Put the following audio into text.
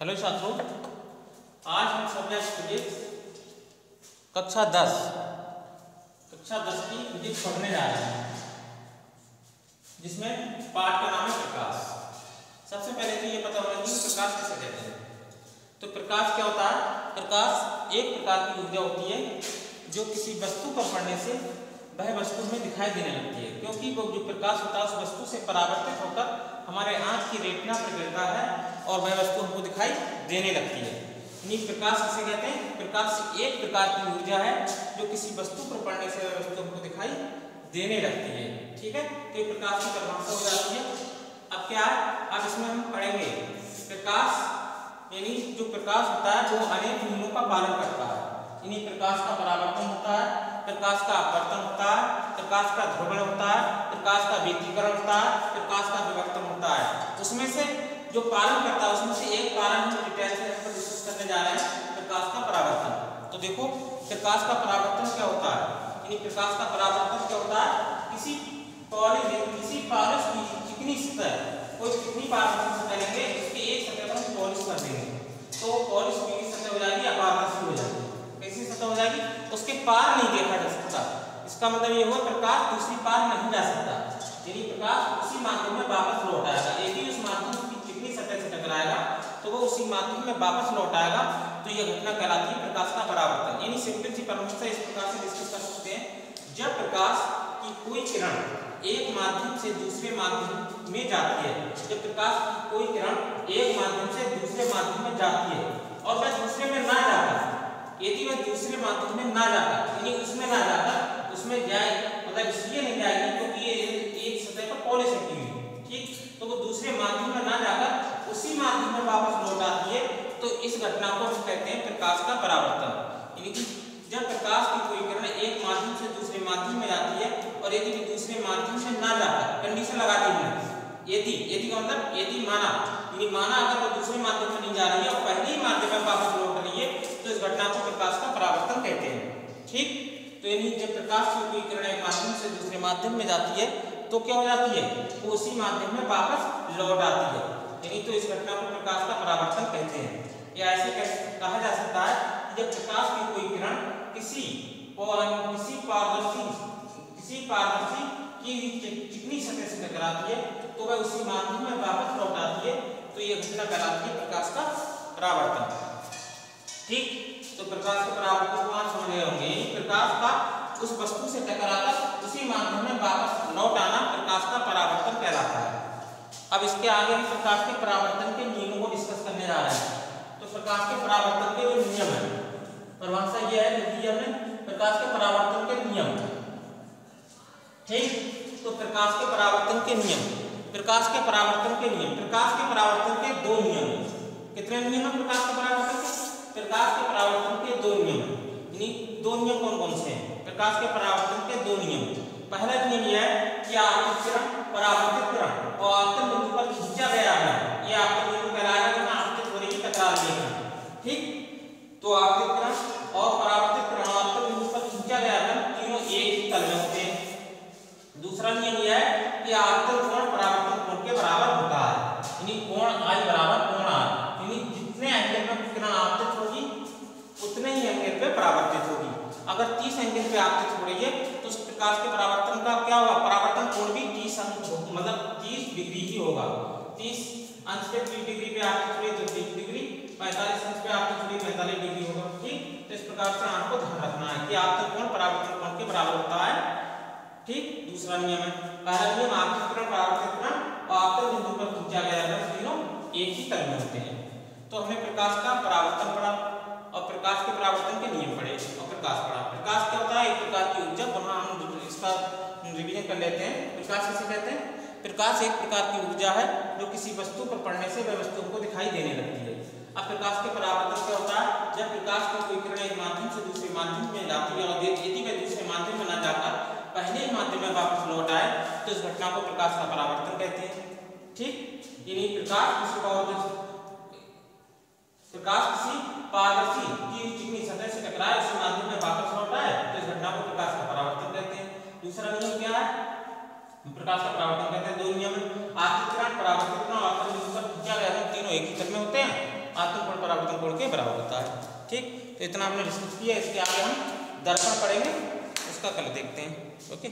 Hello छात्रों, आज हम सब्जेक्ट फिजिक्स कक्षा 10 की फिजिक्स पढ़ने जा रहे हैं, जिसमें पाठ का नाम है प्रकाश। सबसे पहले तो ये पता होना चाहिए प्रकाश किसे कहते हैं। तो प्रकाश क्या होता है? प्रकाश एक प्रकार की ऊर्जा होती है जो किसी वस्तु पर पड़ने से वह वस्तु में दिखाई देने लगती है, क्योंकि वो जो प्रकाश होता है उस वस्तु से परावर्तित होकर हमारे आँख की रेटिना पर गिरता है और वह वस्तु हमको दिखाई देने लगती है। यानी प्रकाश किसे कहते हैं? प्रकाश एक प्रकार की ऊर्जा है जो किसी वस्तु पर पड़ने से वह वस्तु हमको दिखाई देने लगती है। ठीक है, तो ये प्रकाश की परिभाषा हो जाती है। अब क्या है, अब इसमें हम पढ़ेंगे प्रकाश यानी जो प्रकाश होता है वो अनेक नियमों का पालन करता है। यानी प्रकाश का परावर्तन होता है, प्रकाश का अपवर्तन होता है, प्रकाश का ध्रुवण होता है, प्रकाश का व्यतिकरण होता है, प्रकाश का विवर्तन होता है। उसमें से जो पालन करता है उसमें से एक पालन हम डिटेल से डिस्कस करने जा रहे हैं, प्रकाश का परावर्तन। तो देखो प्रकाश का परावर्तन क्या होता है। यानी प्रकाश का परावर्तन क्या होता है? किसी पारस की चिकनी सतह, कोई चिकनी पारस सतह लेंगे, उसकी एक सतह पर हम पॉलिश कर देंगे तो पॉलिश की सतह हो जाएगी अपारदर्शी हो जाएगी। कैसी सतह हो जाएगी? उसके पार नहीं देखा जा सकता। इसका मतलब ये हुआ प्रकाश दूसरी पार नहीं जा सकता। यदि प्रकाश उसी माध्यम में वापस लौट आएगा, यदि उस माध्यम की चिकनी सतह से टकराएगा तो वो उसी माध्यम में वापस लौट आएगा, तो यह घटना कहलाती है प्रकाश का परावर्तन। यानी सिंपल सी परिभाषा इस प्रकार से डिस्कस कर सकते हैं। जब प्रकाश की कोई किरण एक माध्यम से दूसरे माध्यम में जाती है, जब प्रकाश की कोई किरण एक माध्यम से दूसरे माध्यम में जाती है और वह दूसरे में ना जाकर, यदि वह दूसरे माध्यम में ना जाकर यानी उसमें ना जाकर उसमें जाए, मतलब इसलिए नहीं जाएगी क्योंकि ये एक सतह पर पॉलिश रखी हुई है, ठीक, तो वो दूसरे माध्यम में ना जाकर उसी माध्यम में वापस लौट आती है, तो इस घटना को हम कहते हैं प्रकाश का परावर्तन। यानी कि जब प्रकाश की कोई किरण एक माध्यम से दूसरे माध्यम में जाती है और यदि दूसरे माध्यम से ना जाकर, कंडीशन लगा दी हमने, यदि का मतलब यदि माना अगर वो दूसरे माध्यम में नहीं जा रही है और पहले ही माध्यम में वापस लौट रही है, तो इस घटना को प्रकाश का परावर्तन कहते हैं। ठीक, तो यानी जब प्रकाश की कोई किरण एक माध्यम से दूसरे माध्यम में जाती है तो क्या हो जाती है? वो उसी माध्यम में वापस लौट आती है। यानी तो इस घटना को प्रकाश का परावर्तन कहते हैं। या ऐसे कहा जा सकता है कि जब प्रकाश की कोई किरण किसी पारदर्शी की चिकनी सतह से टकराती है तो वह उसी माध्यम में वापस लौट आती है, तो यह घटना कहलाती है प्रकाश का परावर्तन। ठीक, तो प्रकाश के परावर्तन को आप समझ गए होंगे। प्रकाश का उस वस्तु से टकराकर उसी माध्यम में वापस लौट आना प्रकाश का परावर्तन कहलाता है। अब इसके आगे हम प्रकाश के परावर्तन के नियमों को डिस्कस करने जा रहे हैं। तो प्रकाश के परावर्तन के जो नियम है, परिभाषा यह है लिखी हमने, प्रकाश के परावर्तन के नियम। ठीक, तो प्रकाश के परावर्तन के नियम, प्रकाश के परावर्तन के नियम, प्रकाश के परावर्तन के दो नियम। कितने नियम है प्रकाश के परावर्तन के? प्रकाश के परावर्तन के दो नियम। यानी दो नियम कौन कौन से हैं? प्रकाश के परावर्तन के दो नियम। पहला नियम यह है कि आपतित किरण, परावर्तित किरण और आपतन बिंदु पर खींचा गया है, यह आपतन बिंदु कहलाएगा कि आपतित हो रही है, टकरा रही है। ठीक, तो आपतित किरण और परावर्तित किरण और आपतन बिंदु पर खींचा गया है, तीनों एक ही तल में होते हैं। दूसरा नियम यह है कि आपतन कोण परावर्तन कोण के बराबर होता है। यानी कोण I बराबर कोण R, यानी जितने एंगल पर किरण आपतित होगी उतने ही एंगल पे परावर्तित होगी। अगर 30 एंगल पे आपतित हो रही है तो उस प्रकाश के परावर्तन का क्या होगा? परावर्तन कोण भी 30 डिग्री ही होगा। 30 अंश पे 30 डिग्री पे आपतित हो रही है तो 30 डिग्री, 45 अंश पे आपतित हो रही है 45 डिग्री होगा। ठीक, तो इस प्रकार से आपको ध्यान रखना है कि आपतित कोण परावर्तन कोण के बराबर होता है। ठीक, दूसरा नियम है, पहला नियम आपतित किरण, परावर्तित किरण और आपतन बिंदु पर खींचा गया है, तीनों एक ही तल में होते हैं। तो हमने प्रकाश का परावर्तन पढ़ा और प्रकाश के परावर्तन के नियम पढ़े और प्रकाश पढ़ा। प्रकाश क्या होता है? एक प्रकार की ऊर्जा। वहां हम इसका रिवीजन कर लेते हैं। प्रकाश किसे कहते हैं? प्रकाश एक प्रकार की ऊर्जा है जो किसी वस्तु पर पड़ने से वह वस्तु को दिखाई देने लगती है। अब प्रकाश के परावर्तन क्या होता है? जब प्रकाश की कोई किरण एक माध्यम से दूसरे माध्यम में जाती है और यदि वह दूसरे माध्यम में न जाकर पहले ही माध्यम में वापस लौट आए तो इस घटना को प्रकाश का परावर्तन कहते हैं। ठीक, यानी प्रकाश किसी पारदर्शी की चिकनी सतह से टकराए उसी माध्यम में वापस लौट आए तो इस घटना को प्रकाश का परावर्तन कहते हैं। दूसरा नियम क्या है? प्रकाश का परावर्तन कहते हैं दो नियम, आपतित किरण, परावर्तित किरण और आपतन बिंदु पर खींचा गया है, तीनों एक ही तल में होते हैं। आत्म कोण परावर्तन कोण के बराबर होता है। ठीक, तो इतना हमने डिस्कस किया। इसके आगे हम दर्पण पढ़ेंगे, उसका कल देखते हैं। ओके।